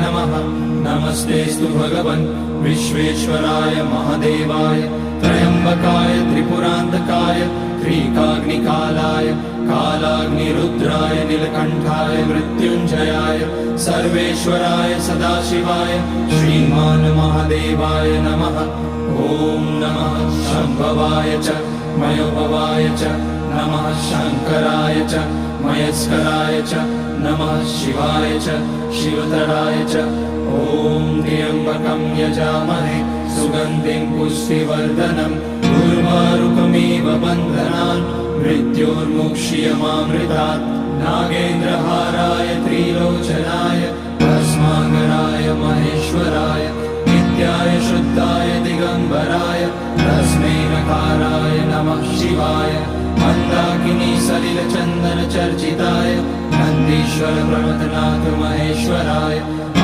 नमः। नमस्तेऽस्तु भगवन् विश्वेश्वराय महादेवाय त्र्यम्बकाय त्रिपुरान्तकाय त्रिकाग्निकालाय कालाग्निरुद्राय नीलकण्ठाय मृत्युञ्जयाय सर्वेश्वराय सदाशिवाय श्रीमान् महादेवाय नमः। ॐ नमः शम्भवाय च मयोभवाय च नमः शङ्कराय च मयस्कराय च नमः शिवाय च शिवतराय च। ॐ त्र्यम्बकं यजामहे सुगन्धिं पुष्टिवर्धनम् उर्वारुकमिव बन्धनान् मृत्योर्मुक्ष्यमामृतात्। नागेन्द्रहाराय त्रिलोचनाय भस्माकराय महेश्वराय नित्याय शुद्धाय दिगम्बराय तस्मै नकाराय नमः शिवाय। मन्दाकिनी सलिलचन्दन चर्चिताय नन्दीश्वर प्रमथनाथ महेश्वराय